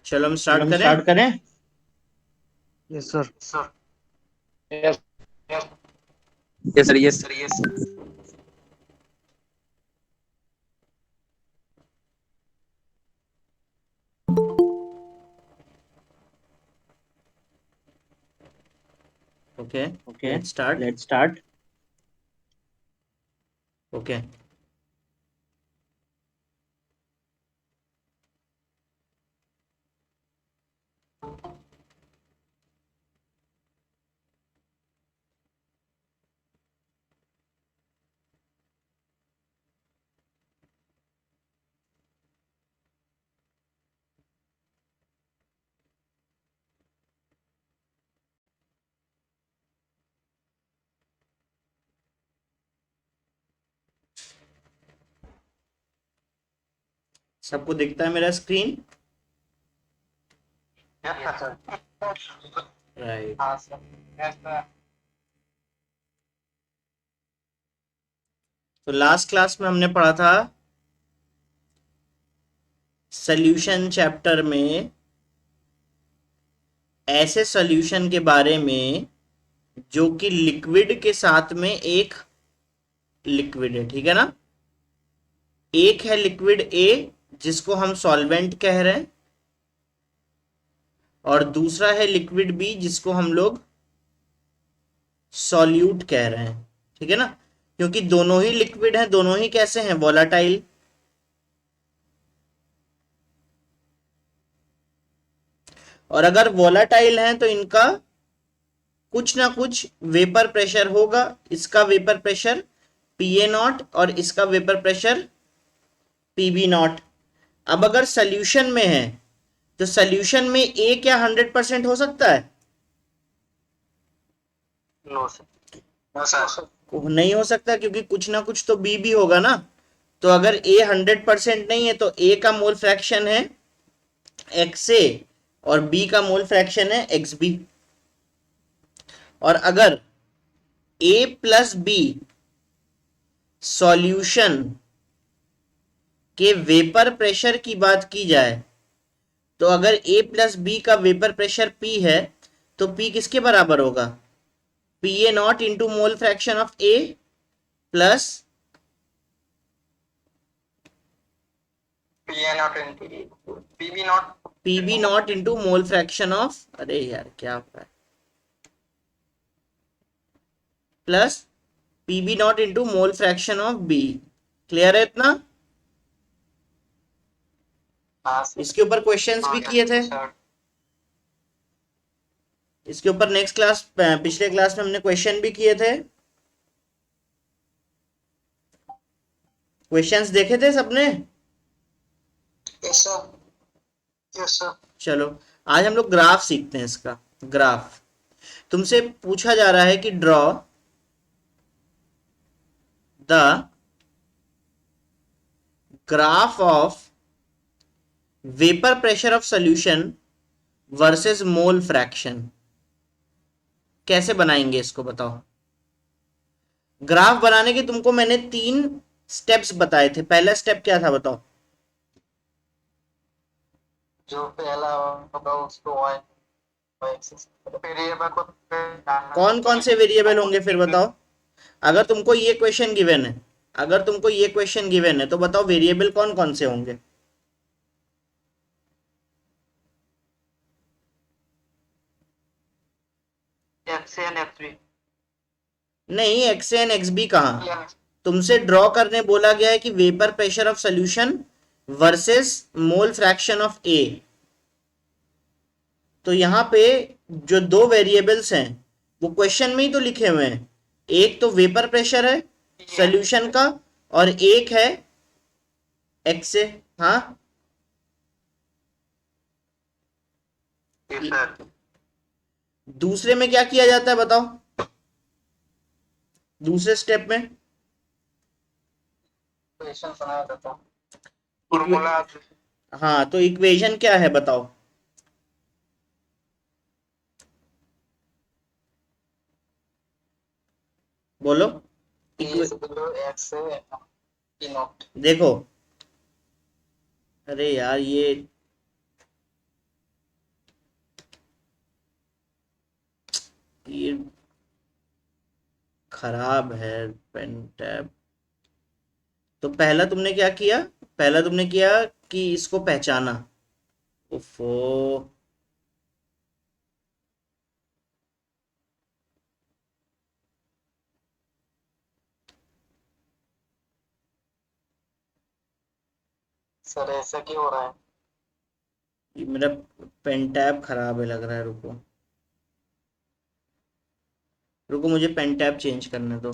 चलो हम चलो स्टार्ट हम करें। स्टार्ट करें। Yes sir. Yes yes sir yes. Okay, okay let's start. Let's start. Okay, सबको दिखता है मेरा स्क्रीन? राइट। तो लास्ट क्लास में हमने पढ़ा था सॉल्यूशन चैप्टर में ऐसे सॉल्यूशन के बारे में जो कि लिक्विड के साथ में एक लिक्विड है, ठीक है ना। एक है लिक्विड ए जिसको हम सॉल्वेंट कह रहे हैं, और दूसरा है लिक्विड बी जिसको हम लोग सॉल्यूट कह रहे हैं, ठीक है ना। क्योंकि दोनों ही लिक्विड हैं, दोनों ही कैसे हैं, वोलाटाइल। और अगर वोलाटाइल हैं तो इनका कुछ ना कुछ वेपर प्रेशर होगा। इसका वेपर प्रेशर PA0 और इसका वेपर प्रेशर PB0। अब अगर सॉल्यूशन में है तो सॉल्यूशन में ए क्या 100% हो सकता है? No sir. नहीं हो सकता, क्योंकि कुछ ना कुछ तो बी भी होगा ना। तो अगर ए 100% नहीं है तो ए का मोल फ्रैक्शन है एक्स ए और बी का मोल फ्रैक्शन है एक्स बी। और अगर ए प्लस बी सॉल्यूशन के वेपर प्रेशर की बात की जाए तो अगर ए प्लस बी का वेपर प्रेशर पी है तो पी किसके बराबर होगा? PA0 into mole fraction of A plus PB0 into mole fraction of, अरे यार क्या हो रहा है, plus PB0 into mole fraction of B. Clear है इतना? इसके ऊपर क्वेश्चंस भी किए थे। इसके ऊपर नेक्स्ट क्लास, पिछले क्लास में हमने क्वेश्चन भी किए थे। क्वेश्चंस देखे थे सबने? Yes sir. Yes sir. चलो, आज हम लोग ग्राफ सीखते हैं। इसका ग्राफ तुमसे पूछा जा रहा है कि draw the graph of vapour pressure of solution versus mole fraction. कैसे बनाएंगे इसको बताओ। ग्राफ बनाने के तुमको मैंने 3 स्टेप्स बताए थे। पहला स्टेप क्या था बताओ? जो पहला होगा उसको वाई वेरिएबल को कौन कौन से वेरिएबल होंगे फिर बताओ। अगर तुमको ये क्वेश्चन गिवन है, अगर तुमको ये क्वेश्चन गिवन है तो बताओ वेरिएबल कौन कौन से होंगे। X N F three. नहीं, एक्स एन एक्स बी कहाँ। तुमसे ड्रॉ करने बोला गया है कि vapour pressure of solution versus mole fraction of A. तो यहां पे जो 2 वेरिएबल्स हैं वो क्वेश्चन में ही तो लिखे हुए हैं। एक तो वेपर प्रेशर है सोल्यूशन का, और एक है एक्स ए। हाँ, दूसरे में क्या किया जाता है बताओ, दूसरे स्टेप में? बनाया जाता है। इक्वे फॉर्मूला हाँ, तो इक्वेशन क्या है बताओ। बोलो। इक्वे एक्स ई नॉट। देखो, अरे यार ये खराब है पेन टैब। तो पहला तुमने क्या किया, पहला तुमने किया कि इसको पहचाना। उफो, सर ऐसा क्यों हो रहा है? ये मेरा पेन टैब खराब है लग रहा है। रुको रुको, मुझे पेन टैब चेंज करने दो।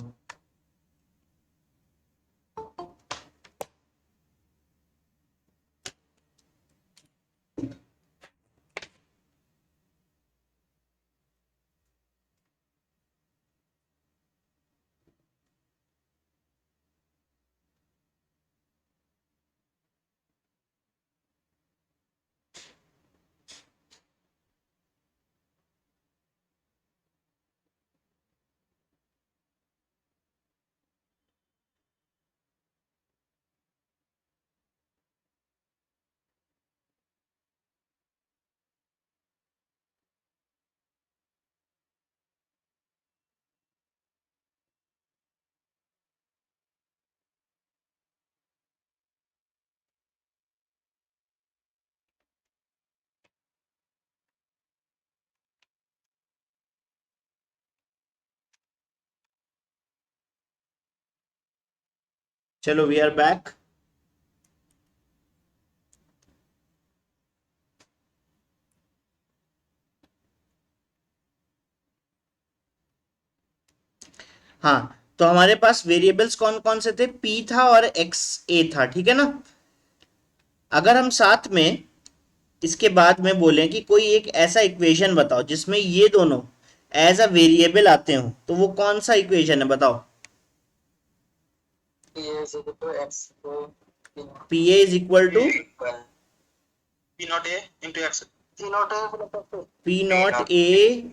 चलो वी आर बैक। हाँ, तो हमारे पास वेरिएबल्स कौन कौन से थे, p था और xa था, ठीक है ना। अगर हम साथ में इसके बाद में बोलें कि कोई एक ऐसा इक्वेशन बताओ जिसमें ये दोनों एज अ वेरिएबल आते हो, तो वो कौन सा इक्वेशन है बताओ। ये is equal to X pa is equal to P naught A into X, P naught A p naught a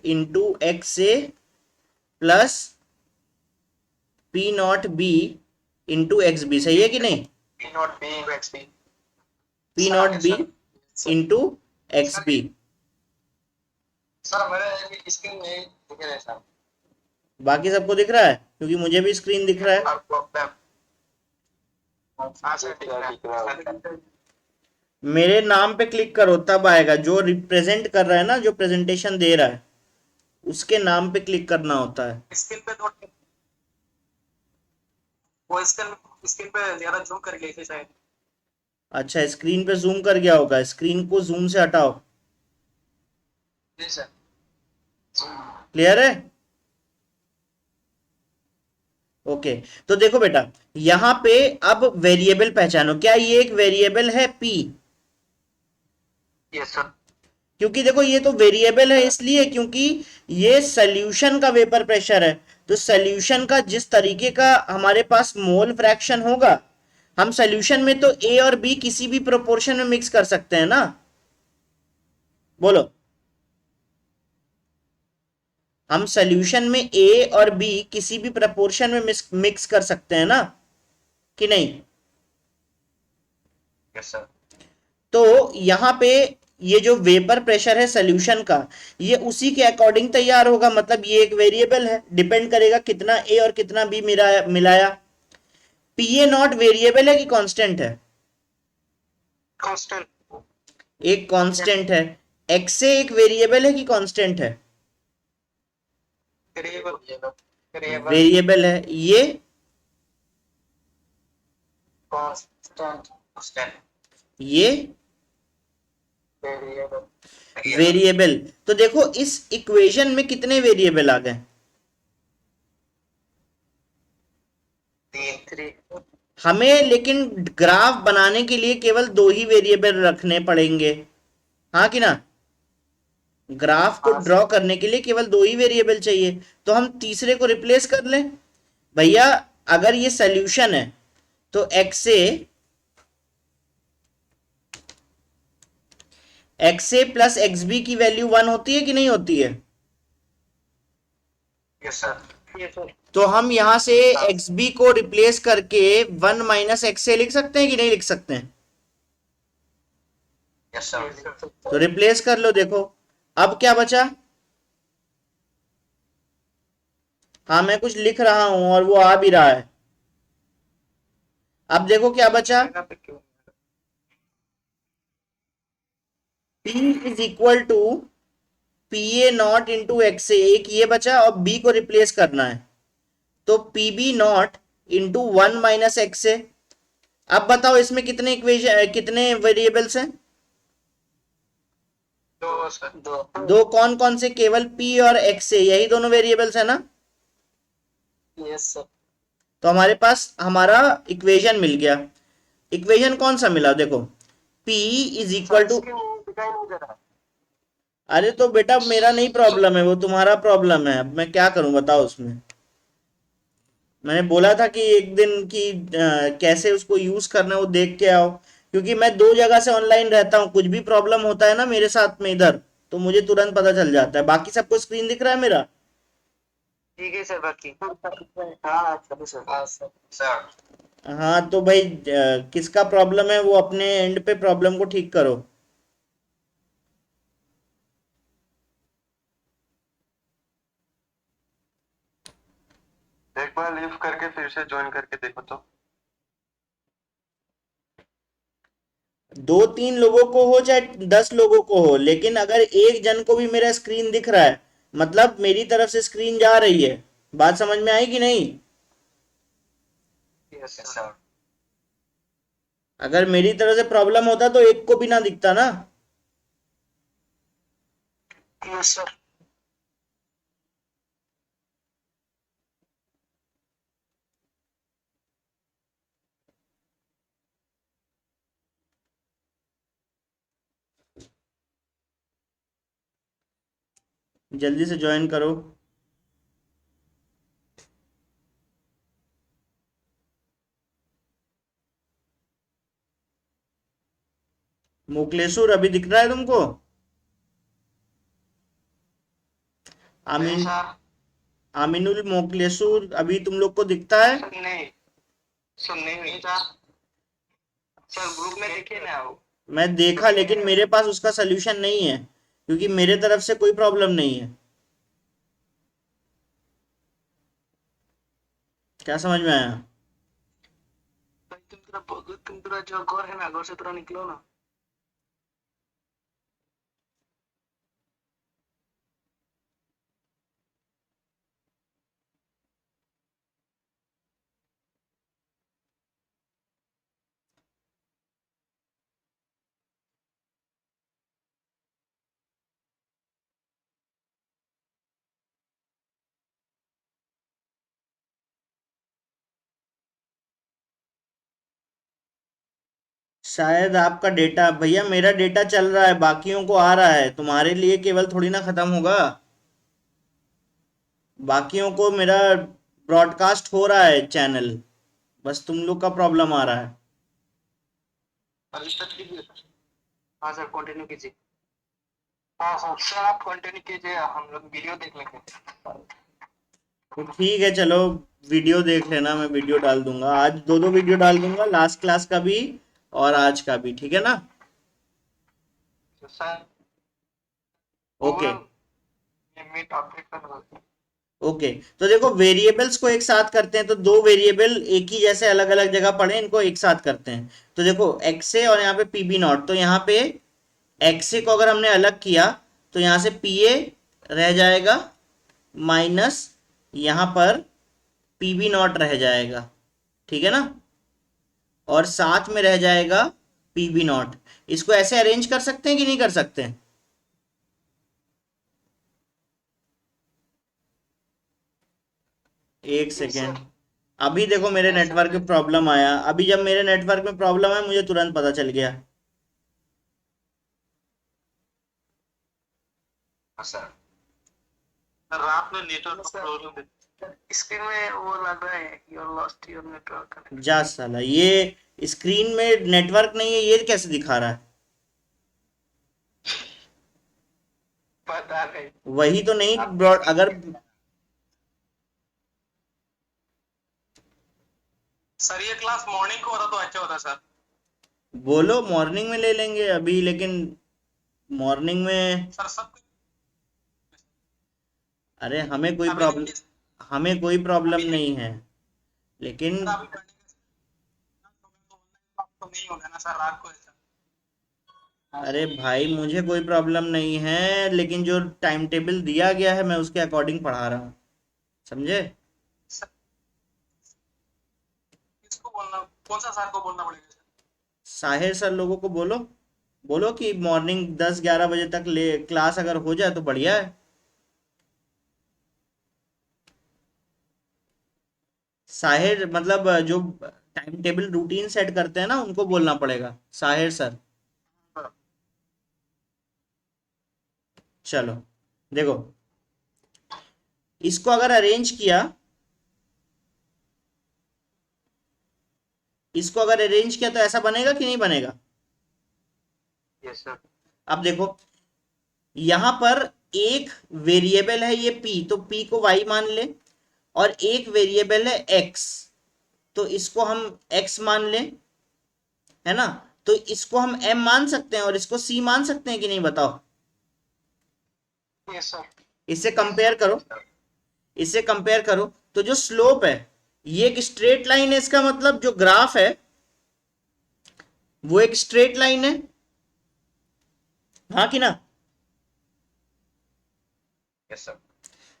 into xa plus p naught b into xb, सही है कि नहीं। P naught B into X B, p naught b into xb। Sir मेरे screen में दिख रहा है sir. बाकी सबको दिख रहा है, क्योंकि मुझे भी स्क्रीन दिख रहा है। हाँ सर दिख रहा है। मेरे नाम पे क्लिक करो तब आएगा, जो रिप्रेजेंट कर रहा है ना, जो प्रेजेंटेशन दे रहा है उसके नाम पे क्लिक करना होता है। स्क्रीन पे दो, वो स्क्रीन पे ज्यादा जूम कर गई थी शायद। अच्छा, स्क्रीन पे जूम कर गया होगा, स्क्रीन को जूम से हटाओ। जी सर। क्लियर है। ओके, तो देखो बेटा, यहां पे अब वेरिएबल पहचानो। क्या ये एक वेरिएबल है p? Yes sir. क्योंकि देखो ये तो वेरिएबल है इसलिए क्योंकि ये सॉल्यूशन का वेपर प्रेशर है। तो सॉल्यूशन का जिस तरीके का हमारे पास मोल फ्रैक्शन होगा, हम सॉल्यूशन में तो a और b किसी भी प्रोपोर्शन में मिक्स कर सकते हैं ना। बोलो, हम सॉल्यूशन में a और b किसी भी प्रोपोर्शन में मिक्स कर सकते हैं ना, कि नहीं। Yes sir. तो यहां पे ये जो वेपर प्रेशर है सॉल्यूशन का, ये उसी के अकॉर्डिंग तैयार होगा। मतलब ये एक वेरिएबल है, डिपेंड करेगा कितना a और कितना b मिलाया। pa नॉट वेरिएबल है कि कांस्टेंट है? कांस्टेंट। एक कांस्टेंट है। xa एक वेरिएबल है कि कांस्टेंट है? वेरिएबल वेरिएबल है। ये कांस्टेंट, कांस्टेंट ये वेरिएबल। वेरिएबल। तो देखो इस इक्वेशन में कितने वेरिएबल आ गए? थ्री। हमें लेकिन ग्राफ बनाने के लिए केवल दो ही वेरिएबल रखने पड़ेंगे, हाँ कि ना। ग्राफ को ड्रॉ करने के लिए केवल दो ही वेरिएबल चाहिए, तो हम तीसरे को रिप्लेस कर लें। भैया अगर ये सॉल्यूशन है तो एक्स ए प्लस एक्स बी की वैल्यू 1 होती है कि नहीं होती है? Yes sir. तो हम यहां से एक्स बी को रिप्लेस करके 1 माइनस एक्स ए लिख सकते हैं कि नहीं लिख सकते हैं? Yes sir. तो रिप्लेस कर लो। देखो अब क्या बचा, हाँ मैं कुछ लिख रहा हूं और वो आ भी रहा है। अब देखो क्या बचा, जगह पे क्यों? P is equal to P A not into X A, एक ये बचा और B को रिप्लेस करना है, तो P B not into 1 - X A. अब बताओ इसमें कितने इक्वेशन, कितने वेरिएबल्स हैं? दो सर, दो। दो। कौन कौन से? केवल P और एक्स ए, यही दोनों वेरिएबल्स है ना। Yes sir. तो हमारे पास हमारा इक्वेशन मिल गया। इक्वेशन कौन सा मिला देखो, P इज इक्वल टू, दिखाई नहीं दे रहा। अरे तो बेटा मेरा नहीं प्रॉब्लम है, वो तुम्हारा प्रॉब्लम है, अब मैं क्या करूं बताओ उसमें। मैंने बोला था कि एक दिन की कैसे उसको यूज करना है वो देख के आओ, क्योंकि मैं दो जगह से ऑनलाइन रहता हूँ, कुछ भी प्रॉब्लम होता है ना मेरे साथ में इधर, तो मुझे तुरंत पता चल जाता है। बाकी सबको स्क्रीन दिख रहा है मेरा? ठीक है सर, बाकी हाँ सर, सर हाँ सर सर। हाँ तो भाई किसका प्रॉब्लम है वो अपने एंड पे प्रॉब्लम को ठीक करो। एक बार लीव करके फिर से ज्वाइन करके देखो तो। 2-3 लोगों को हो चाहे 10 लोगों को हो, लेकिन अगर एक जन को भी मेरा स्क्रीन दिख रहा है, मतलब मेरी तरफ से स्क्रीन जा रही है। बात समझ में आई कि नहीं? Yes sir. अगर मेरी तरफ से प्रॉब्लम होता तो एक को भी ना दिखता ना। Yes sir. जल्दी से ज्वाइन करो। मुकलेशुर अभी दिख रहा है तुमको? नहीं आमीन, सर। आमीनुल मोकलेशुर अभी तुम लोग को दिखता है? नहीं, सुनने नहीं सर। सर ग्रुप में देखिए ना वो। मैं देखा, लेकिन मेरे पास उसका सलूशन नहीं है, क्योंकि मेरे तरफ से कोई प्रॉब्लम नहीं है। क्या समझ में आया? तुम तेरा जो घर है ना, घर से थोड़ा निकलो ना। शायद आपका डेटा, भैया मेरा डेटा चल रहा है, बाकियों को आ रहा है, तुम्हारे लिए केवल थोड़ी ना खत्म होगा। बाकियों को मेरा ब्रॉडकास्ट हो रहा है चैनल, बस तुम लोग का प्रॉब्लम आ रहा है। हाँ सर, कंटिन्यू कीजिए। हाँ सर, सर आप कंटिन्यू कीजिए, हम लोग वीडियो देख लेंगे। तो ठीक है चलो, वीडियो देख लेना, मैं वीडियो डाल दूंगा आज, दो दो वीडियो डाल दूंगा, लास्ट क्लास का भी और आज का भी, ठीक है ना? Sir okay. Google Meet update करना। ओके, तो देखो वेरिएबल्स को एक साथ करते हैं, तो दो वेरिएबल एक ही जैसे अलग अलग जगह पड़े, इनको एक साथ करते हैं। तो देखो एक्स ए और यहाँ पे पी बी नॉट, तो यहाँ पे एक्स ए को अगर हमने अलग किया तो यहाँ से पी ए रह जाएगा, माइनस यहाँ पर पी बी नॉट रह जाएगा, ठीक है ना? और साथ में रह जाएगा पी बी नॉट। इसको ऐसे अरेंज कर सकते हैं कि नहीं कर सकते हैं? एक यस सेकेंड, सर। अभी देखो मेरे यस नेटवर्क सर। में प्रॉब्लम आया, अभी जब मेरे नेटवर्क में प्रॉब्लम है मुझे तुरंत पता चल गया। सर रात में नेटवर्क प्रॉब्लम। स्क्रीन में वो लग रहा है योर लॉस्ट योर नेटवर्क। जा साला, ये स्क्रीन में नेटवर्क नहीं है, ये कैसे दिखा रहा है? पता नहीं। वही तो नहीं आप ब्रॉड, अगर सर ये क्लास मॉर्निंग को होता तो अच्छा होता सर। बोलो मॉर्निंग में ले लेंगे अभी, लेकिन मॉर्निंग में, सर सब अरे हमें कोई अभी प्रॉब्लम, हमें कोई प्रॉब्लम नहीं है, लेकिन सर अभी करने का तो नहीं होगा ना सर रात को ऐसा। अरे भाई मुझे कोई प्रॉब्लम नहीं है, लेकिन जो टाइम टेबल दिया गया है मैं उसके अकॉर्डिंग पढ़ा रहा हूँ, समझे? सर किसको बोलना, कौन सा सर को बोलना पड़ेगा सर? साहिर सर लोगों को बोलो, बोलो कि मॉर्निंग 10-11 बजे तक ले क्लास अगर हो जाए तो बढ़िया है। साहिर मतलब जो टाइम टेबल रूटीन सेट करते हैं ना, उनको बोलना पड़ेगा, साहिर सर। चलो देखो, इसको अगर अरेंज किया, इसको अगर अरेंज किया तो ऐसा बनेगा कि नहीं बनेगा? Yes sir. अब देखो, यहां पर एक वेरिएबल है ये p, तो p को y मान ले, और एक वेरिएबल है x, तो इसको हम x मान लें, है ना? तो इसको हम m मान सकते हैं और इसको c मान सकते हैं कि नहीं, बताओ? Yes sir. इससे कंपेयर करो, इससे कंपेयर करो, तो जो स्लोप है ये एक स्ट्रेट लाइन है, इसका मतलब जो ग्राफ है वो एक स्ट्रेट लाइन है, हाँ कि ना? Yes sir.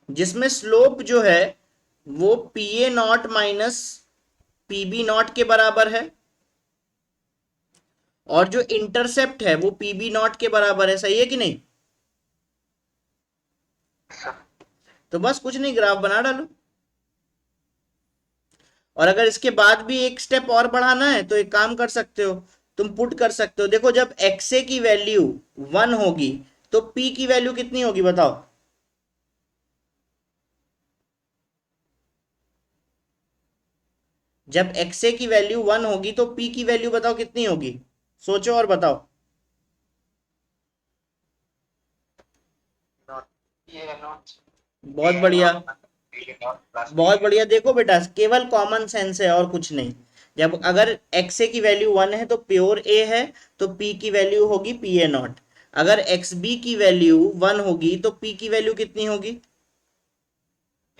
जिसमें स्लोप जो है वो P A naught minus P B naught के बराबर है, और जो इंटरसेप्ट है वो पी बी नॉट के बराबर है, सही है कि नहीं? तो बस कुछ नहीं, ग्राफ बना डालो। और अगर इसके बाद भी एक स्टेप और बढ़ाना है तो एक काम कर सकते हो, तुम पुट कर सकते हो। देखो जब एक्स ए की वैल्यू 1 होगी तो पी की वैल्यू कितनी होगी, बताओ? जब एक्स ए की वैल्यू 1 होगी तो पी की वैल्यू बताओ कितनी होगी, सोचो और बताओ। ये नॉट बहुत बढ़िया, बहुत बढ़िया। देखो बेटा, केवल कॉमन सेंस है और कुछ नहीं। जब अगर एक्स ए की वैल्यू 1 है तो प्योर ए है, तो पी की वैल्यू होगी पी ए नॉट। अगर एक्स बी की वैल्यू 1 होगी तो पी की वैल्यू कितनी होगी,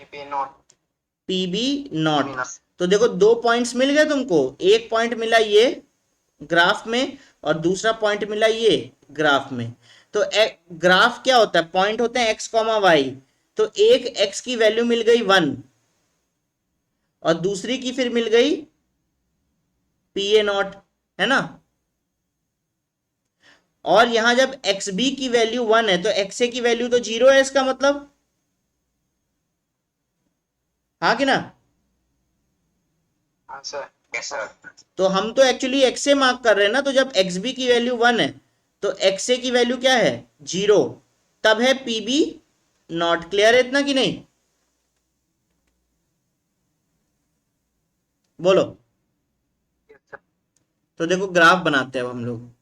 P naught P B naught. तो देखो दो पॉइंट्स मिल गए तुमको, एक पॉइंट मिला ये ग्राफ में और दूसरा पॉइंट मिला ये ग्राफ में। तो ग्राफ क्या होता है, पॉइंट होते हैं एक्स कॉमा वाई। तो एक एक्स की वैल्यू मिल गई 1 और दूसरी की फिर मिल गई पी ए नॉट, है ना? और यहां जब एक्स बी की वैल्यू 1 है तो एक्स ए की वैल्यू तो 0 है, इसका मतलब, हाँ कि ना? हाँ सर। Yes sir. तो हम तो एक्चुअली एक्स ए मार्क कर रहे हैं ना, तो जब एक्स बी की वैल्यू 1 है तो एक्स ए की वैल्यू क्या है, 0, तब है पी बी नॉट। क्लियर है इतना कि नहीं, बोलो? Yes sir. तो देखो ग्राफ बनाते हैं अब हम लोग।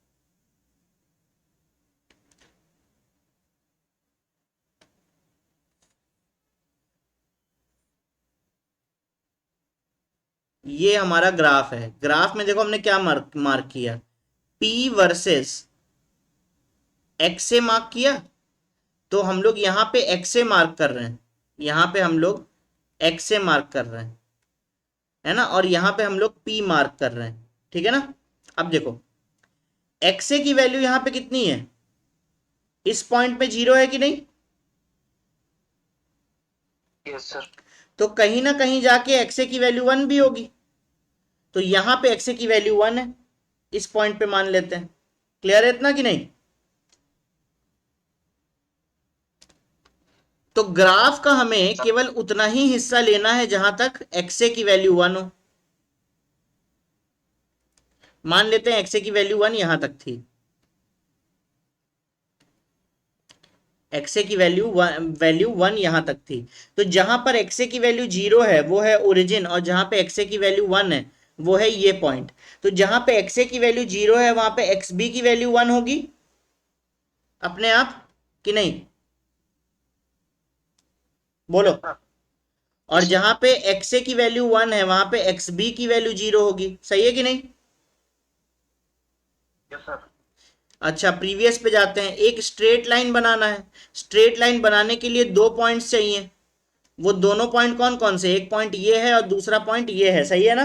ये हमारा ग्राफ है, ग्राफ में देखो हमने क्या मार्क किया, P वर्सेस एक्स से मार्क किया। तो हम लोग यहाँ पे एक्स से मार्क कर रहे हैं, यहाँ पे हम लोग एक्स से मार्क कर रहे हैं, है ना? और यहाँ पे हम लोग P मार्क कर रहे हैं, ठीक है ना? अब देखो एक्स ए की वैल्यू यहाँ पे कितनी है, इस पॉइंट पे 0 है कि नहीं? Yes sir. तो कहीं ना कहीं जाके एक्स ए की वैल्यू 1 भी होगी, तो यहाँ पे एक्स ए की वैल्यू 1 है, इस पॉइंट पे मान लेते हैं। क्लियर है इतना कि नहीं? तो ग्राफ का हमें केवल उतना ही हिस्सा लेना है जहां तक एक्स ए की वैल्यू 1 हो। मान लेते हैं एक्स ए की वैल्यू 1 यहां तक थी, एक्स ए की वैल्यू 1 यहां तक थी। तो जहां पर एक्स ए की वैल्यू 0 है वो है ओरिजिन, और जहां पे एक्स ए की वैल्यू 1 है वो है ये पॉइंट। तो जहां पे एक्स ए की वैल्यू 0 है वहां पे एक्स बी की वैल्यू 1 होगी अपने आप, कि नहीं, बोलो? और जहां पे एक्स ए की वैल्यू 1 है वहां पे एक्स बी की वैल्यू 0 होगी, सही है कि नहीं? Yes sir. अच्छा, प्रीवियस पे जाते हैं। एक स्ट्रेट लाइन बनाना है, स्ट्रेट लाइन बनाने के लिए दो पॉइंट्स चाहिए, वो दोनों पॉइंट कौन कौन से, एक पॉइंट ये है और दूसरा पॉइंट ये है, सही है ना?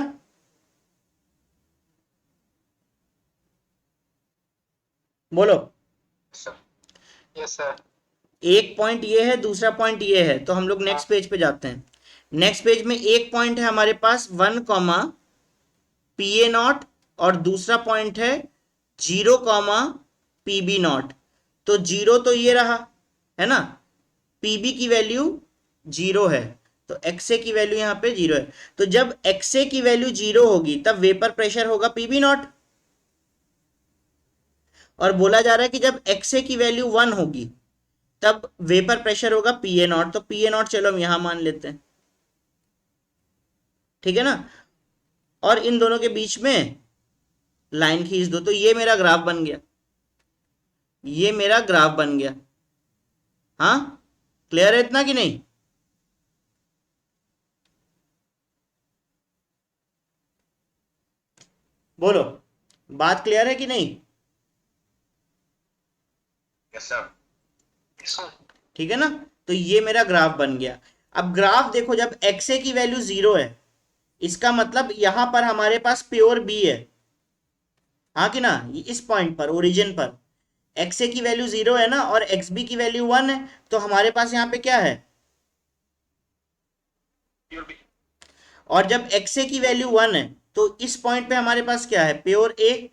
बोलो। Yes sir. एक पॉइंट ये है, दूसरा पॉइंट ये है, तो हम लोग नेक्स्ट पेज पे जाते हैं। नेक्स्ट पेज में एक पॉइंट है हमारे पास 1 कॉमा पी ए नॉट, और दूसरा पॉइंट है 0 कॉमा पी बी नॉट। तो 0 तो ये रहा, है ना, पीबी की वैल्यू 0 है, तो एक्सए की वैल्यू यहाँ पे 0 है। तो जब एक्सए की वैल्यू 0 होगी तब वेपर प्रेशर होगा पीबी नॉट, और बोला जा रहा है कि जब एक्सए की वैल्यू 1 होगी तब वेपर प्रेशर होगा पी ए नॉट। तो पी ए नॉट चलो हम यहां मान लेते हैं, ठीक है ना, और इन दोनों के बीच में लाइन खींच दो, तो ये मेरा ग्राफ बन गया, ये मेरा ग्राफ बन गया। हाँ, क्लियर है इतना कि नहीं? बोलो, बात क्लियर है कि नहीं? Yes sir. सर ठीक है ना, तो ये मेरा ग्राफ बन गया। अब ग्राफ देखो, जब एक्सए की वैल्यू 0 है, इसका मतलब यहां पर हमारे पास प्योर बी है, हाँ कि ना, इस पॉइंट पर, ओरिजिन पर एक्सए की वैल्यू 0 है ना, और एक्स बी की वैल्यू 1 है, तो हमारे पास यहाँ पे क्या है, प्योर बी। और जब एक्सए की वैल्यू 1 है तो इस पॉइंट पे हमारे पास क्या है, प्योर ए।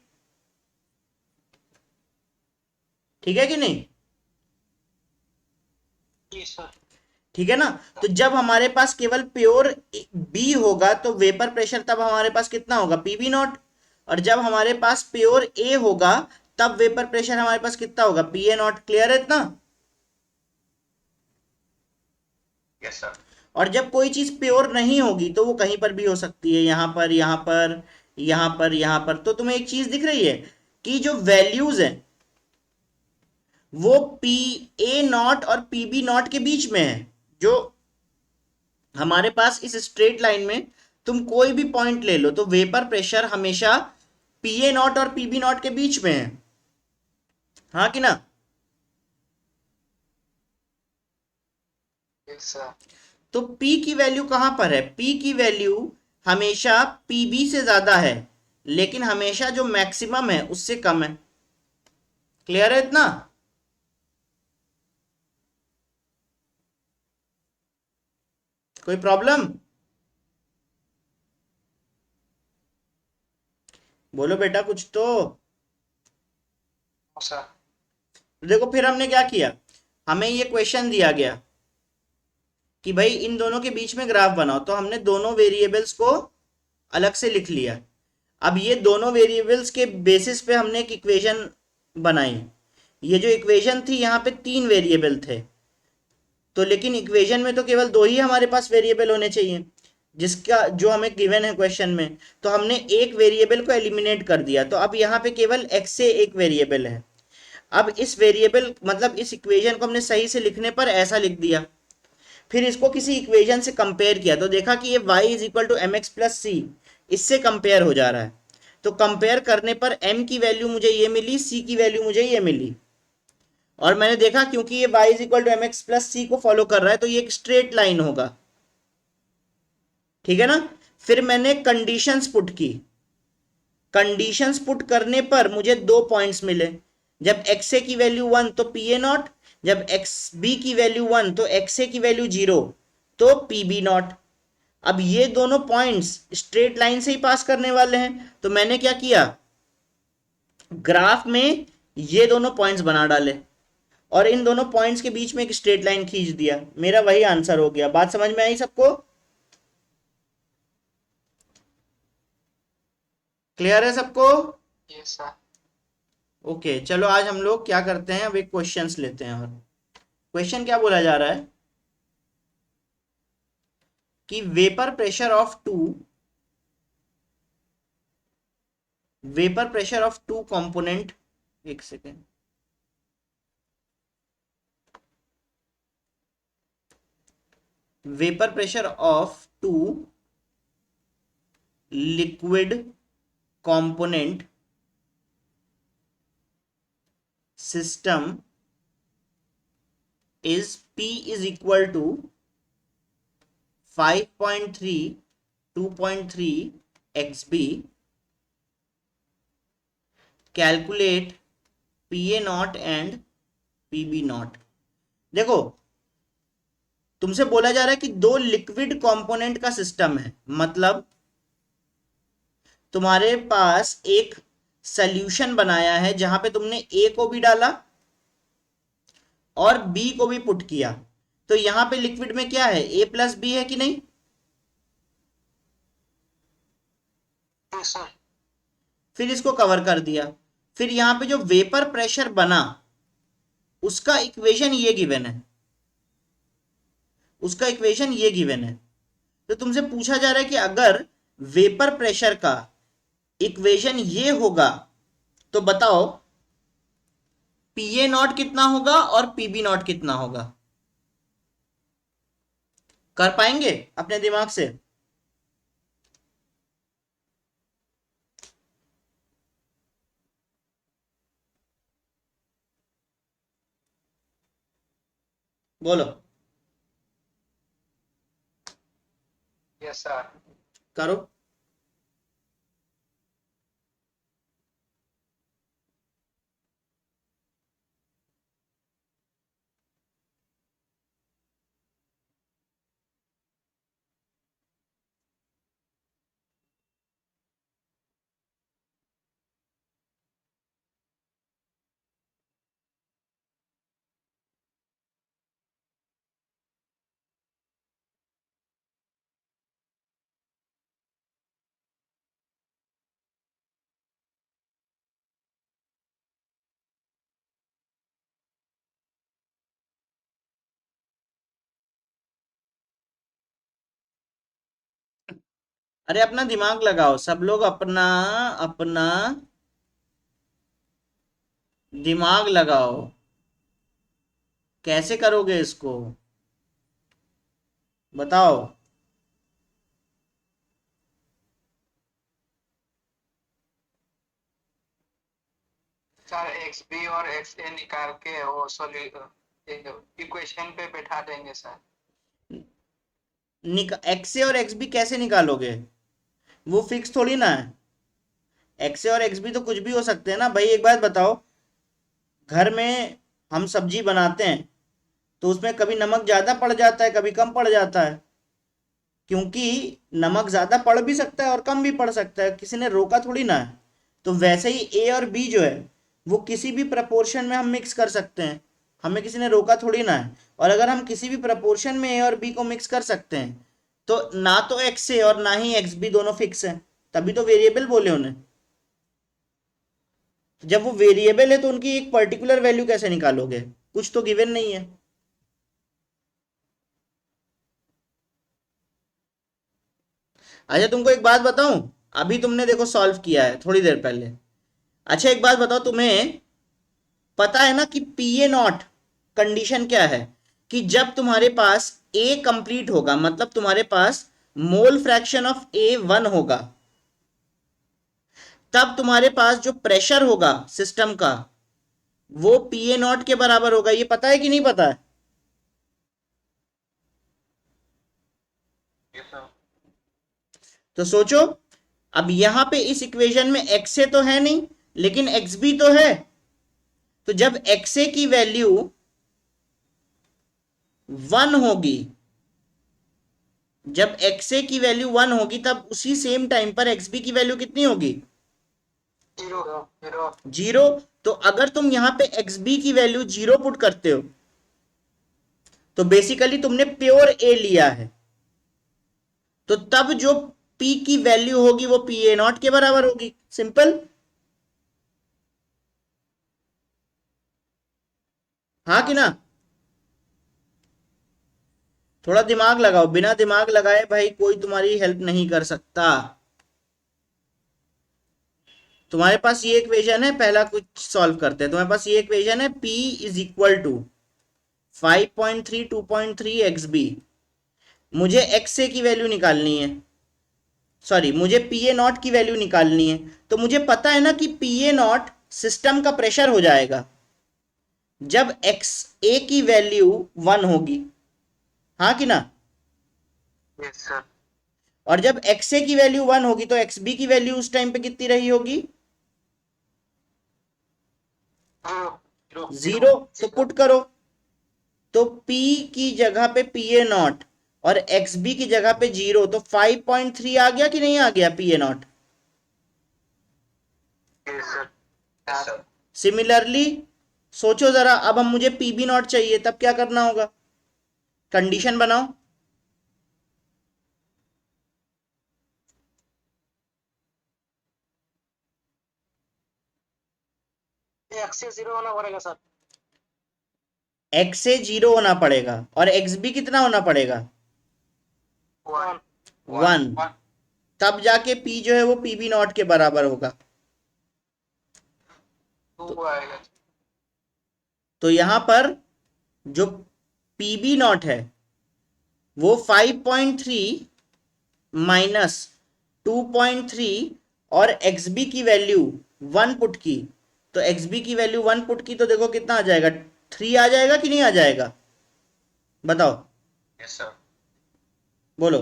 ठीक है कि नहीं? Yes sir. ठीक है ना, तो जब हमारे पास केवल प्योर बी होगा तो वेपर प्रेशर तब हमारे पास कितना होगा, पीबी नॉट, और जब हमारे पास प्योर ए होगा तब वेपर प्रेशर हमारे पास कितना होगा, पी ए नॉट। क्लियर है इतना? Yes sir. और जब कोई चीज प्योर नहीं होगी तो वो कहीं पर भी हो सकती है, यहां पर, यहां पर, यहां पर, यहां पर। तो तुम्हें एक चीज दिख रही है कि जो वैल्यूज है वो पी ए नॉट और पी बी नॉट के बीच में है। जो हमारे पास इस स्ट्रेट लाइन में तुम कोई भी पॉइंट ले लो तो वेपर प्रेशर हमेशा पी ए नॉट और पी बी नॉट के बीच में है, हाँ कि ना? Yes sir. तो P की वैल्यू कहां पर है, P की वैल्यू हमेशा PB से ज्यादा है, लेकिन हमेशा जो मैक्सिमम है उससे कम है। क्लियर है इतना? कोई प्रॉब्लम? बोलो बेटा कुछ तो। सर देखो फिर हमने क्या किया, हमें ये क्वेश्चन दिया गया कि भाई इन दोनों के बीच में ग्राफ बनाओ, तो हमने दोनों वेरिएबल्स को अलग से लिख लिया। अब ये दोनों वेरिएबल्स के बेसिस पे हमने एक इक्वेशन बनाई। ये जो इक्वेशन थी यहाँ पे 3 वेरिएबल थे, तो लेकिन इक्वेशन में तो केवल 2 ही हमारे पास वेरिएबल होने चाहिए, जिसका जो हमें गिवन है क्वेश्चन में। तो हमने एक वेरिएबल को एलिमिनेट कर दिया, तो अब यहाँ पे केवल x से एक वेरिएबल है। अब इस वेरिएबल मतलब इस इक्वेशन को हमने सही से लिखने पर ऐसा लिख दिया, फिर इसको किसी इक्वेशन से कंपेयर किया तो देखा कि ये y is equal to M X plus C, इससे कंपेयर हो जा रहा है। तो कंपेयर करने पर m की वैल्यू मुझे ये मिली, c की वैल्यू मुझे ये मिली, और मैंने देखा क्योंकि ये y is equal to M X plus C को फॉलो कर रहा है तो ये एक स्ट्रेट लाइन होगा। ठीक है ना, फिर मैंने कंडीशंस पुट की, कंडीशंस पुट करने पर मुझे 2 पॉइंट्स मिले। जब एक्स ए की वैल्यू 1 तो पी ए नॉट, जब एक्स बी की वैल्यू 1 तो एक्स ए की वैल्यू 0 तो पी बी नॉट। अब ये दोनों पॉइंट्स स्ट्रेट लाइन से ही पास करने वाले हैं, तो मैंने क्या किया, ग्राफ में ये दोनों पॉइंट्स बना डाले और इन दोनों पॉइंट्स के बीच में एक स्ट्रेट लाइन खींच दिया, मेरा वही आंसर हो गया। बात समझ में आई सबको? क्लियर है सबको? Yes sir. ओके चलो आज हम लोग क्या करते हैं, अब एक क्वेश्चंस लेते हैं। और क्वेश्चन क्या बोला जा रहा है कि vapour pressure of two component, एक second, vapour pressure of two liquid component system is P is equal to 5.3 2.3 XB, calculate PA not and PB not. देखो तुमसे बोला जा रहा है कि दो लिक्विड कंपोनेंट का सिस्टम है, मतलब तुम्हारे पास एक सॉल्यूशन बनाया है जहां पे तुमने ए को भी डाला और बी को भी पुट किया, तो यहां पे लिक्विड में क्या है, ए प्लस बी है कि नहीं? Yes sir. फिर इसको कवर कर दिया, फिर यहां पे जो वेपर प्रेशर बना उसका इक्वेशन ये गिवन है, उसका इक्वेशन ये गिवन है। तो तुमसे पूछा जा रहा है कि अगर वेपर प्रेशर का इक्वेशन ये होगा तो बताओ पीए नॉट कितना होगा और पीबी नॉट कितना होगा? कर पाएंगे अपने दिमाग से? बोलो। Yes sir. करो। अरे अपना दिमाग लगाओ सब लोग, अपना अपना दिमाग लगाओ, कैसे करोगे इसको बताओ। सर एक्स बी और एक्स ए निकाल के वो इक्वेशन पे बैठा देंगे सर। एक्स ए और एक्स बी कैसे निकालोगे? वो फिक्स थोड़ी ना है। एक्स ए और एक्स बी तो कुछ भी हो सकते हैं ना भाई। एक बात बताओ, घर में हम सब्जी बनाते हैं तो उसमें कभी नमक ज़्यादा पड़ जाता है, कभी कम पड़ जाता है, क्योंकि नमक ज़्यादा पड़ भी सकता है और कम भी पड़ सकता है, किसी ने रोका थोड़ी ना है। तो वैसे ही ए और बी जो है वो किसी भी प्रपोर्शन में हम मिक्स कर सकते हैं, हमें किसी ने रोका थोड़ी ना है। और अगर हम किसी भी प्रपोर्शन में ए और बी को मिक्स कर सकते हैं तो ना तो एक्स ए और ना ही एक्स बी दोनों फिक्स हैं, तभी तो वेरिएबल बोले उन्हें। जब वो वेरिएबल है तो उनकी एक पर्टिकुलर वैल्यू कैसे निकालोगे? कुछ तो गिवन नहीं है। अच्छा तुमको एक बात बताऊं, अभी तुमने देखो सॉल्व किया है थोड़ी देर पहले। अच्छा एक बात बताओ, तुम्हें पता है ना कि पी ए नॉट कंडीशन क्या है? कि जब तुम्हारे पास ए कंप्लीट होगा, मतलब तुम्हारे पास मोल फ्रैक्शन ऑफ ए 1 होगा, तब तुम्हारे पास जो प्रेशर होगा सिस्टम का वो पी ए नॉट के बराबर होगा। ये पता है कि नहीं पता है? Yes sir. तो सोचो, अब यहां पे इस इक्वेशन में एक्स ए तो है नहीं लेकिन एक्स बी तो है। तो जब एक्स ए की वैल्यू 1 होगी, जब एक्स ए की वैल्यू 1 होगी तब उसी सेम टाइम पर एक्स बी की वैल्यू कितनी होगी? 0 जीरो। तो अगर तुम यहां पे एक्स बी की वैल्यू 0 पुट करते हो तो बेसिकली तुमने प्योर ए लिया है, तो तब जो पी की वैल्यू होगी वो पी ए नॉट के बराबर होगी। सिंपल। हाँ कि ना? थोड़ा दिमाग लगाओ, बिना दिमाग लगाए भाई कोई तुम्हारी हेल्प नहीं कर सकता। तुम्हारे पास ये इक्वेशन है, पहला कुछ सॉल्व करते हैं। तुम्हारे पास ये इक्वेशन है P is equal to 5.3 2.3 X B. मुझे एक्स ए की वैल्यू निकालनी है, सॉरी मुझे पी ए नॉट की वैल्यू निकालनी है। तो मुझे पता है ना कि पी ए नॉट सिस्टम का प्रेशर हो जाएगा जब एक्स ए की वैल्यू 1 होगी। हाँ कि ना? Yes sir. और जब XA की वैल्यू 1 होगी तो XB की वैल्यू उस टाइम पे कितनी रही होगी? 0। तो पुट करो, तो P की जगह पे PA0 और XB की जगह पे 0, तो 5.3 आ गया कि नहीं आ गया PA0? Yes sir. सिमिलरली सोचो जरा, अब हम मुझे PB0 चाहिए, तब क्या करना होगा? कंडीशन बनाओ। XA 0 होना पड़ेगा सर। XA 0 होना पड़ेगा और XB कितना होना पड़ेगा? 1 1। तब जाके P जो है वो PB0 के बराबर होगा। 2 आएगा। तो यहां पर जो PB0 है वो 5.3 माइनस 2.3 और XB की वैल्यू 1 पुट की, तो XB की वैल्यू 1 पुट की तो देखो कितना आ जाएगा, 3 आ जाएगा कि नहीं आ जाएगा? बताओ, यस सर। बोलो,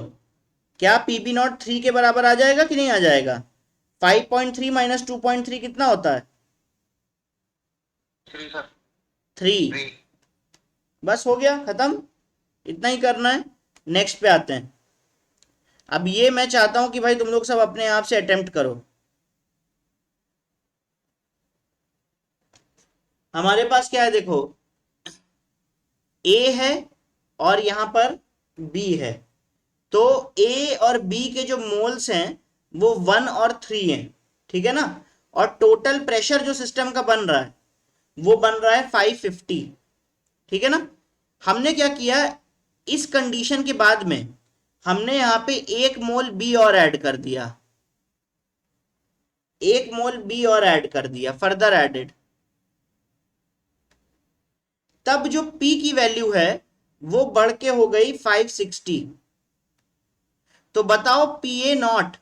क्या PB0 3 के बराबर आ जाएगा कि नहीं आ जाएगा? 5.3 माइनस 2.3 कितना होता है? 3 सर। 3। 3। बस हो गया, खत्म, इतना ही करना है। नेक्स्ट पे आते हैं। अब ये मैं चाहता हूं कि भाई तुम लोग सब अपने आप से अटेम्प्ट करो। हमारे पास क्या है देखो, A है और यहां पर B है, तो A और B के जो मोल्स हैं वो 1 और 3 हैं, ठीक है ना? और टोटल प्रेशर जो सिस्टम का बन रहा है वो बन रहा है 550, ठीक है ना? हमने क्या किया, इस कंडीशन के बाद में हमने यहां पे 1 मोल B और ऐड कर दिया, 1 मोल B और ऐड कर दिया, फर्दर एडेड। तब जो P की वैल्यू है वो बढ़ के हो गई 560। तो बताओ PA0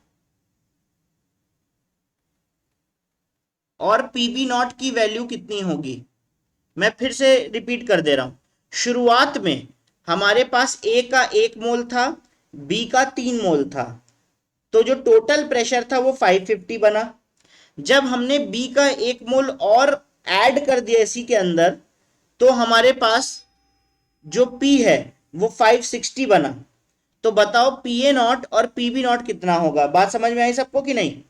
और PB0 की वैल्यू कितनी होगी? मैं फिर से रिपीट कर दे रहा हूं। शुरुआत में हमारे पास A का 1 मोल था, B का 3 मोल था, तो जो टोटल प्रेशर था वो 550 बना। जब हमने B का 1 मोल और ऐड कर दिया इसी के अंदर, तो हमारे पास जो P है वो 560 बना। तो बताओ PA0 और PB0 कितना होगा? बात समझ में आई सबको कि नहीं?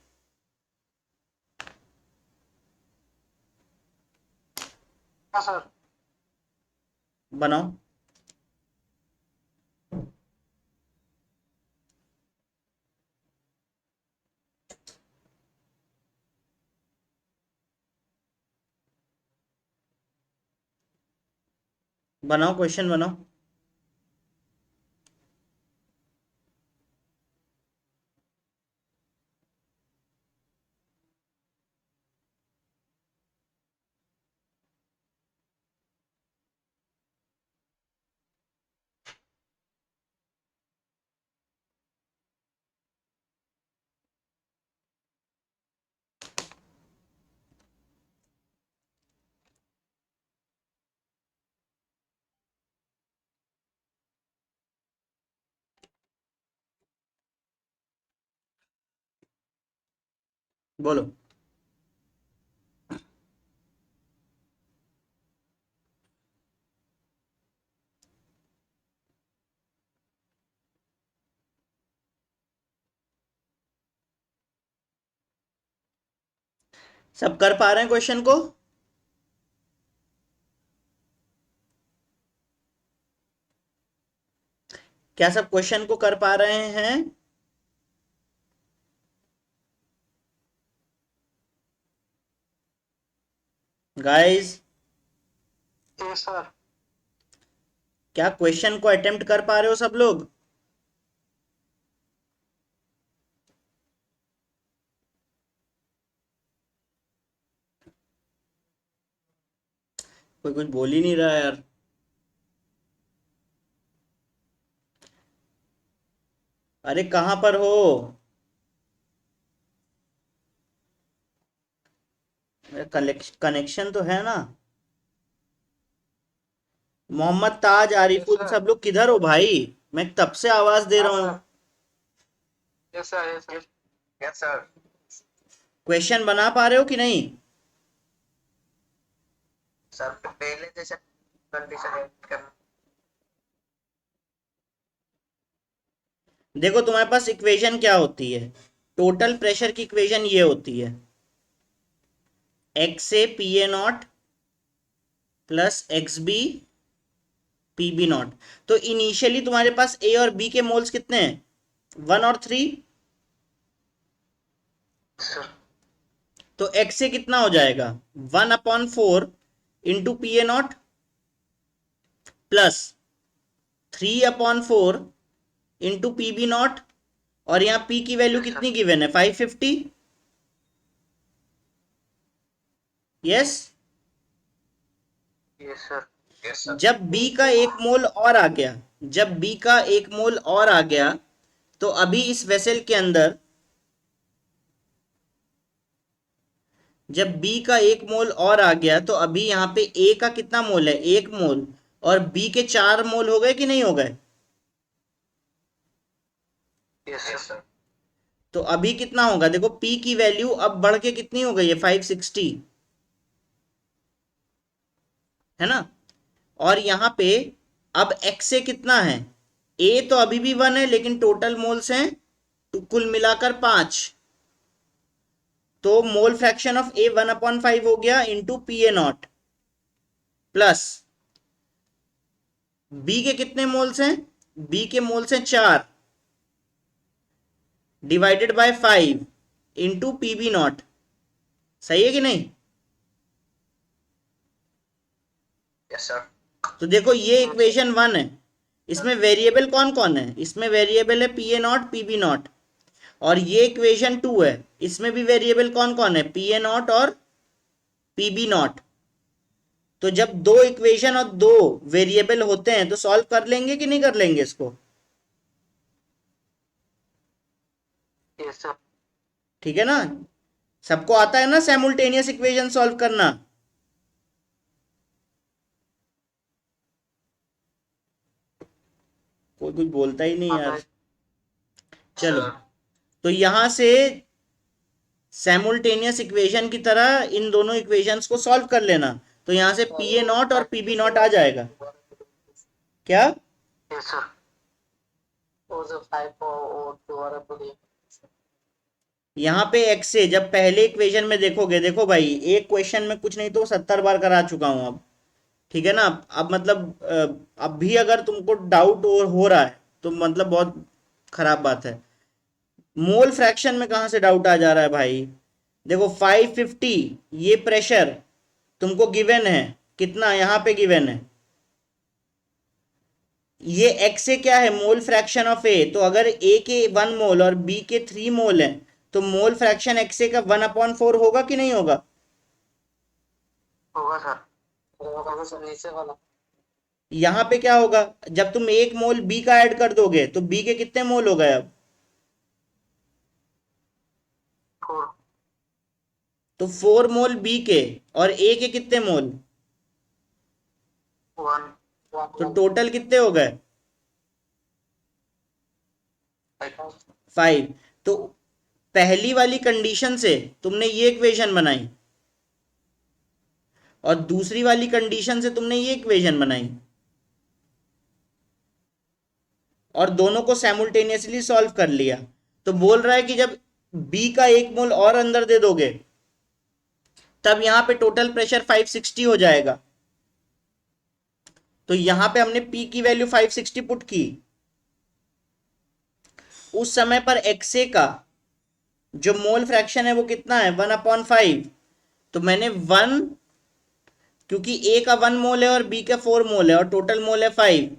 हाँ सर। बनाओ। बनाओ, क्वेश्चन बनाओ। बोलो। सब कर पा रहे हैं क्वेश्चन को? क्या सब क्वेश्चन को कर पा रहे हैं? Guys, yes sir. क्या क्वेश्चन को अटेम्प्ट कर पा रहे हो सब लोग? कोई कुछ बोल ही नहीं रहा यार। अरे कहां पर हो? कनेक्शन तो है ना? मोहम्मद ताज, यस आरिफुल, सर। सब लोग किधर हो भाई? मैं तब से आवाज दे रहा हूँ। Yes sir, yes sir. Yes, sir. Question बना पा रहे हो कि नहीं? Sir, पहले जैसे कंडीशन करना। देखो तुम्हारे पास इक्वेशन क्या होती है, टोटल प्रेशर की इक्वेशन ये होती है, X A P A naught plus X B P B naught. तो इनिशियली तुम्हारे पास ए और बी के मोल्स कितने हैं, 1 और 3। Sir, तो एक्स से कितना हो जाएगा, 1/4 into P A naught plus 3/4 into P B naught, और यहाँ पी की वैल्यू कितनी गिवन है, 550। Yes. yes, sir. Yes, sir. जब बी का एक मोल और आ गया, जब बी का एक मोल और आ गया, तो अभी इस वेसल के अंदर, जब बी का एक मोल और आ गया, तो अभी यहाँ पे ए का कितना मोल है, 1 मोल, और बी के 4 मोल हो गए कि नहीं हो गए? Yes, sir. तो अभी कितना होगा, देखो पी की वैल्यू अब बढ़ के कितनी हो गई है, 560, है ना। और यहाँ पे अब एक्स से कितना है, ए तो अभी भी 1 है, लेकिन टोटल मोल्स हैं तो कुल मिलाकर 5। तो मोल फ्रैक्शन ऑफ ए 1/5 हो गया into P A naught, plus B के कितने मोल्स हैं, बी के मोल्स हैं 4, divided by 5 into P B naught. सही है कि नहीं? Yes, sir. तो देखो ये इक्वेशन 1 है, इसमें वेरिएबल कौन कौन है, इसमें वेरिएबल है P A naught P B naught, और ये इक्वेशन 2 है, इसमें भी वेरिएबल कौन कौन है, पी ए नॉट और पी बी नॉट। तो जब दो इक्वेशन और दो वेरिएबल होते हैं तो सॉल्व कर लेंगे कि नहीं कर लेंगे इसको? Yes, sir. ठीक है ना, सबको आता है ना सैमुल्टेनियस इक्वेशन सॉल्व करना? कोई कुछ बोलता ही नहीं यार। चलो, तो यहां से सैमुल्टेनियस इक्वेशन की तरह इन दोनों इक्वेशंस को सॉल्व कर लेना, तो यहां से पी ए नॉट और पी बी नॉट आ जाएगा। क्या? Yes, sir. यहाँ पे एक्स से जब पहले इक्वेशन में देखोगे, देखो भाई एक क्वेश्चन में कुछ नहीं तो 70 बार करा चुका हूं अब, ठीक है ना। अब मतलब अब भी अगर तुमको डाउट हो रहा है तो मतलब बहुत खराब बात है। मोल फ्रैक्शन में कहां से डाउट आ जा रहा है भाई? देखो 550 ये प्रेशर तुमको गिवन है, कितना यहाँ पे गिवन है, ये एक्स से क्या है, मोल फ्रैक्शन ऑफ ए। तो अगर ए के 1 मोल और बी के 3 मोल है, तो मोल फ्रैक्शन एक्स ए का 1/4 होगा कि नहीं होगा? होगा सर। होगा सर, नीचे वाला। यहाँ पे क्या होगा, जब तुम 1 मोल बी का ऐड कर दोगे तो बी के कितने मोल हो गए अब? 4. तो 4 मोल बी के, और ए के कितने मोल? 1. तो टोटल कितने हो गए? 5। तो पहली वाली कंडीशन से तुमने ये इक्वेशन बनाई, और दूसरी वाली कंडीशन से तुमने ये इक्वेशन बनाई, और दोनों को सैमुल्टेनियसली सॉल्व कर लिया। तो बोल रहा है कि जब बी का 1 मोल और अंदर दे दोगे, तब यहां पे टोटल प्रेशर 560 हो जाएगा। तो यहां पे हमने पी की वैल्यू 560 पुट की। उस समय पर एक्सए का जो मोल फ्रैक्शन है वो कितना है, 1/5। तो मैंने 1, क्योंकि ए का 1 मोल है और बी का 4 मोल है और टोटल मोल है 5,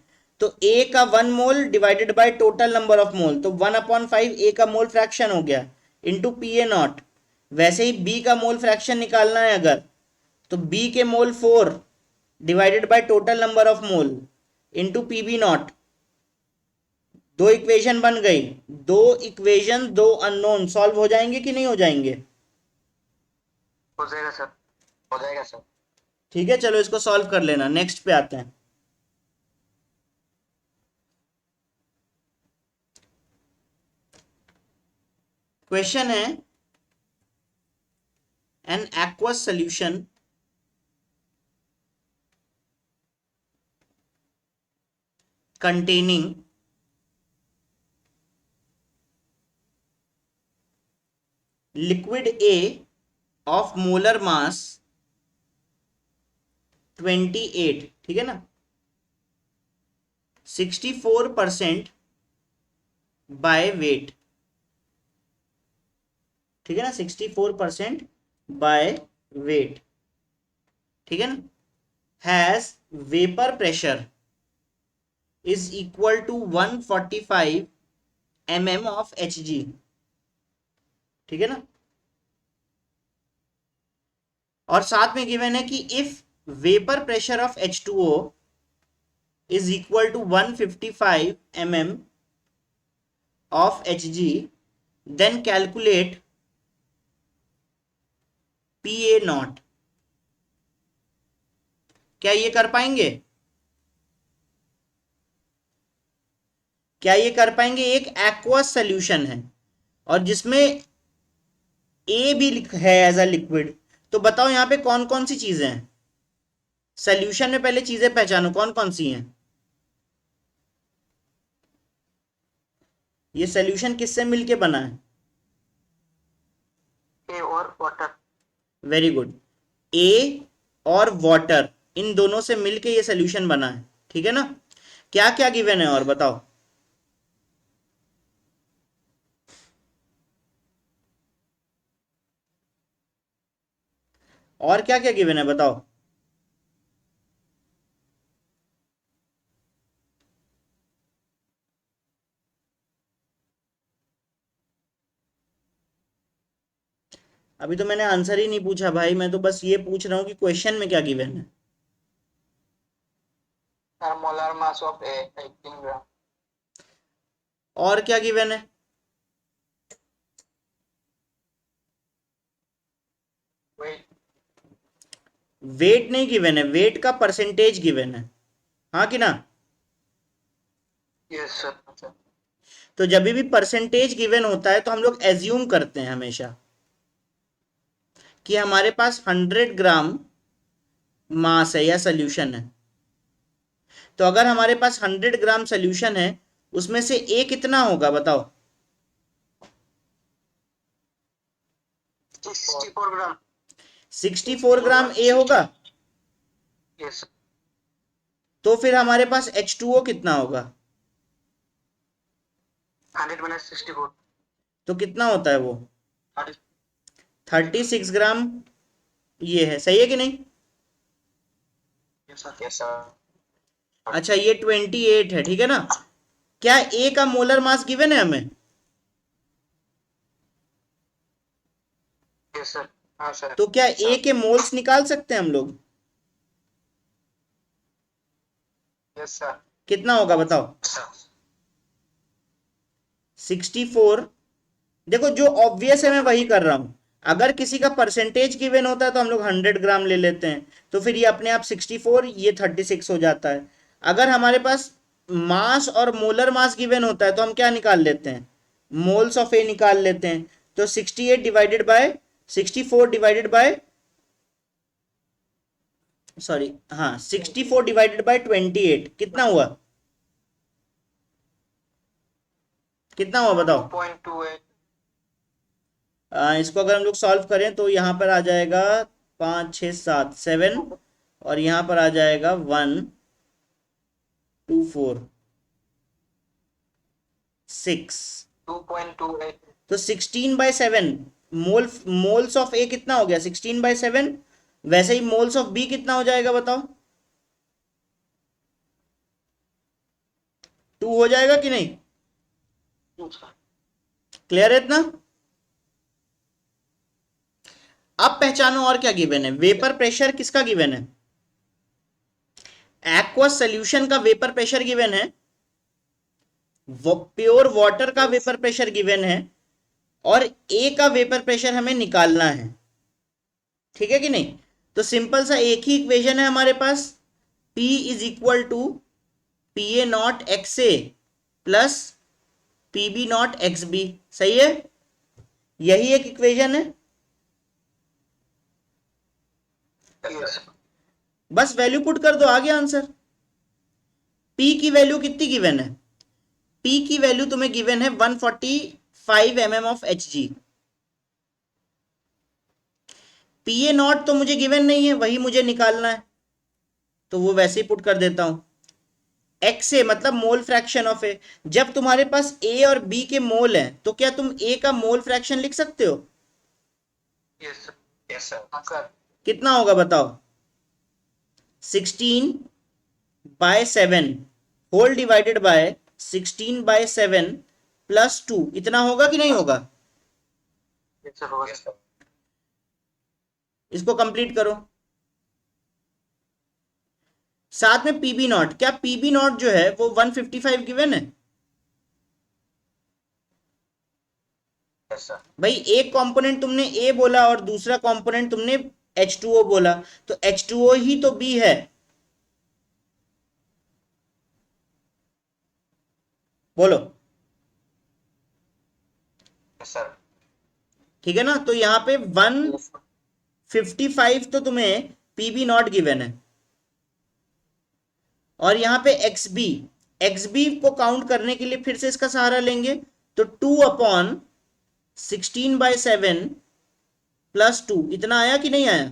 तो ए का 1 मोल divided by total number of मोल, तो 1/5 ए का मोल फ्रैक्शन हो गया इंटू पी ए नॉट। वैसे ही बी का मोल फ्रैक्शन निकालना है अगर, तो बी के mole 4 divided by total number of mole into P B naught. दो इक्वेशन बन गई, दो इक्वेशन दो अननोन सॉल्व हो जाएंगे कि नहीं हो जाएंगे? हो जाएगा सर। हो जाएगा सर। ठीक है, चलो इसको सॉल्व कर लेना, नेक्स्ट पे आते हैं। क्वेश्चन है an aqueous solution containing liquid A of molar mass 28, ठीक है ना, 64% बाय वेट, ठीक है ना, 64% बाय वेट, ठीक है ना, has vapour pressure is equal to 145 mm of Hg, ठीक है ना, और साथ में गिवन है कि if vapour pressure of H2O is equal to 155 mm of Hg, then calculate PA not. क्या ये कर पाएंगे? क्या ये कर पाएंगे? एक एक्वस सोल्यूशन है और जिसमें ए भी है एज अ लिक्विड, तो बताओ यहां पे कौन कौन सी चीजें हैं सोल्यूशन में? पहले चीजें पहचानो कौन कौन सी हैं। ये सोल्यूशन किससे मिलके बना है? ए और वाटर। वेरी गुड, ए और वाटर, इन दोनों से मिलके ये सोल्यूशन बना है, ठीक है ना। क्या क्या गिवन है और बताओ? और क्या क्या गिवन है बताओ? अभी तो मैंने आंसर ही नहीं पूछा भाई, मैं तो बस ये पूछ रहा हूँ कि क्वेश्चन में क्या गिवन है। सर मोलर मास ऑफ ए 18 ग्राम। और क्या गिवन है? वेट। वेट नहीं गिवन है, वेट का परसेंटेज गिवन है, हाँ कि ना। Yes sir. तो जब भी परसेंटेज गिवन होता है तो हम लोग एज्यूम करते हैं हमेशा कि हमारे पास 100 ग्राम मास है या सोल्यूशन है। तो अगर हमारे पास 100 ग्राम सोल्यूशन है, उसमें से ए कितना होगा बताओ? 64 ग्राम। 64 ग्राम ए होगा। यस। तो फिर हमारे पास H2O कितना होगा? 100 minus 64। तो कितना होता है वो? 36 ग्राम ये है, सही है कि नहीं? Yes sir. अच्छा ये 28 है, ठीक है ना। क्या ए का मोलर मास गिवन है हमें? Yes sir. हाँ सर। तो क्या ए के मोल्स निकाल सकते हैं हम लोग? Yes sir. कितना होगा बताओ? 64। देखो जो ऑब्वियस है मैं वही कर रहा हूं। अगर किसी का परसेंटेज गिवन होता है तो हम लोग 100 ग्राम ले लेते हैं, तो फिर ये अपने आप 64, ये 36 हो जाता है। अगर हमारे पास मास और मोलर मास गिवन होता है तो हम क्या निकाल लेते हैं? मोल्स ऑफ ए निकाल लेते हैं। तो 68 divided by 64 divided by, sorry हाँ 64 डिवाइडेड बाय 28 कितना हुआ? कितना हुआ बताओ? 2.28। इसको अगर हम लोग सॉल्व करें तो यहाँ पर आ जाएगा 5 6 7 7, और यहाँ पर आ जाएगा 1 2 4 6। 2.28। तो 16/7 मोल्स ऑफ ए कितना हो गया? 16/7। वैसे ही मोल्स ऑफ बी कितना हो जाएगा बताओ? 2 हो जाएगा कि नहीं? क्लियर है इतना? अब पहचानो और क्या गिवन है। वेपर प्रेशर किसका गिवन है? एक्वस सोल्यूशन का वेपर प्रेशर गिवन है, प्योर वाटर का वेपर प्रेशर गिवन है, और ए का वेपर प्रेशर हमें निकालना है, ठीक है कि नहीं। तो सिंपल सा एक ही इक्वेशन है हमारे पास, P is equal to PA naught XA plus PB naught XB, सही है। यही एक इक्वेशन है। Yes. बस वैल्यू पुट कर दो, आ गया आंसर। P की वैल्यू कितनी गिवन है? P की वैल्यू तुम्हें गिवन है 145 mm of Hg। PA not तो मुझे गिवन नहीं है, वही मुझे निकालना है, तो वो वैसे ही पुट कर देता हूं। एक्स ए मतलब मोल फ्रैक्शन ऑफ ए। जब तुम्हारे पास ए और बी के मोल हैं तो क्या तुम ए का मोल फ्रैक्शन लिख सकते हो? Yes, sir. Yes, sir. Sir. कितना होगा बताओ? 16/7 होल डिवाइडेड बाय 16/7 प्लस 2, इतना होगा कि नहीं होगा? Yes, sir. Yes, sir. इसको कंप्लीट करो। साथ में पीबी नॉट, क्या पीबी नॉट जो है वो 155 गिवन है? Yes, sir. भाई एक कंपोनेंट तुमने ए बोला और दूसरा कंपोनेंट तुमने H2O बोला, तो H2O ही तो बी है। बोलो। Yes, sir. ठीक है ना, तो यहां पे 155 तो तुम्हें पीबी नॉट गिवन है, और यहां पे एक्सबी को काउंट करने के लिए फिर से इसका सहारा लेंगे, तो 2/16/7 प्लस 2, इतना आया कि नहीं आया?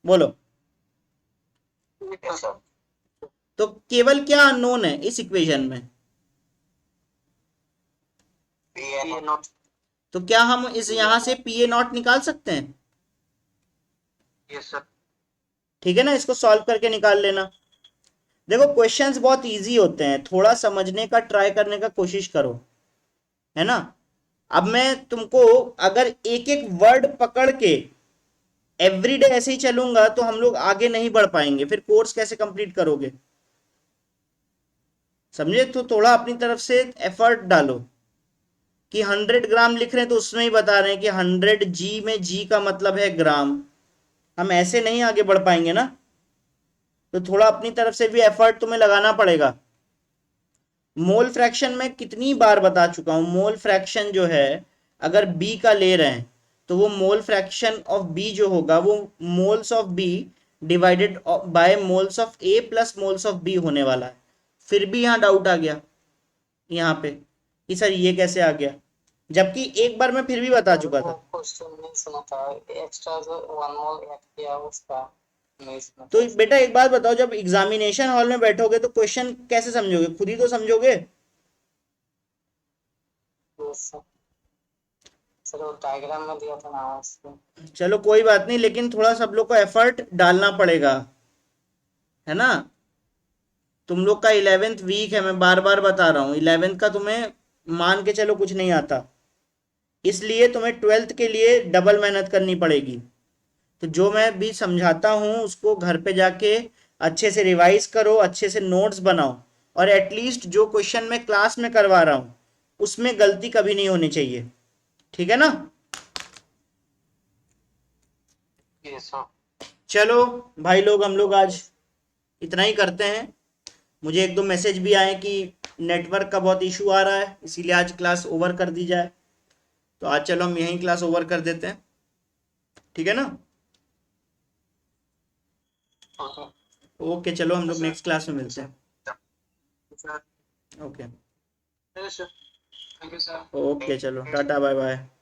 बोलो। Yes, sir. तो केवल क्या अननोन है इस इक्वेशन में? PA not. तो क्या हम इस यहां से PA नॉट निकाल सकते हैं? Yes, sir. ठीक है ना, इसको सॉल्व करके निकाल लेना। देखो क्वेश्चंस बहुत इजी होते हैं, थोड़ा समझने का ट्राई करने का कोशिश करो, है ना। अब मैं तुमको अगर एक एक वर्ड पकड़ के एवरीडे ऐसे ही चलूंगा तो हम लोग आगे नहीं बढ़ पाएंगे, फिर कोर्स कैसे कंप्लीट करोगे? समझे? तो थोड़ा अपनी तरफ से एफर्ट डालो कि 100 ग्राम लिख रहे हैं तो उसमें ही बता रहे हैं कि 100 जी में जी का मतलब है ग्राम। हम ऐसे नहीं आगे बढ़ पाएंगे ना, तो थोड़ा अपनी तरफ से भी एफर्ट तुम्हें लगाना पड़ेगा। मोल फ्रैक्शन में कितनी बार बता चुका हूं, मोल फ्रैक्शन जो है अगर बी का ले रहे हैं तो वो मोल फ्रैक्शन ऑफ बी जो होगा वो moles of B divided by moles of A plus moles of B होने वाला है। फिर भी यहाँ डाउट आ गया यहाँ पे कि सर ये कैसे आ गया, जबकि एक बार मैं फिर भी बता चुका था। क्वेश्चन नहीं सुना था, एक्स्ट्रा जो 1 मोल ऐड किया उसका नहीं सुना तो था। बेटा एक बात बताओ, जब एग्जामिनेशन हॉल में बैठोगे तो क्वेश्चन कैसे समझोगे? खुद ही तो समझोगे। तो सर वो डायग्राम में दिया था ना उसको। चलो कोई बात नहीं, लेकिन थोड़ा सब लोग को एफर्ट डालना पड़ेगा, है ना। तुम लोग का 11th वीक है, मैं बार बार बता रहा हूँ, 11th का तुम्हें मान के चलो कुछ नहीं आता, इसलिए तुम्हें 12th के लिए डबल मेहनत करनी पड़ेगी। तो जो मैं भी समझाता हूँ उसको घर पे जाके अच्छे से रिवाइज करो, अच्छे से नोट्स बनाओ, और एटलीस्ट जो क्वेश्चन मैं क्लास में करवा रहा हूँ उसमें गलती कभी नहीं होनी चाहिए, ठीक है ना। Yes, sir. चलो भाई लोग, हम लोग आज इतना ही करते हैं। मुझे एक दो मैसेज भी आए कि नेटवर्क का बहुत इशू आ रहा है, इसीलिए आज क्लास ओवर कर दी जाए, तो आज चलो हम यहीं क्लास ओवर कर देते हैं, ठीक है ना। Okay. ओके चलो, हम लोग नेक्स्ट क्लास में मिलते हैं। Sir. Okay Yes, sir. Thank you, sir. Okay चलो, टाटा बाय बाय।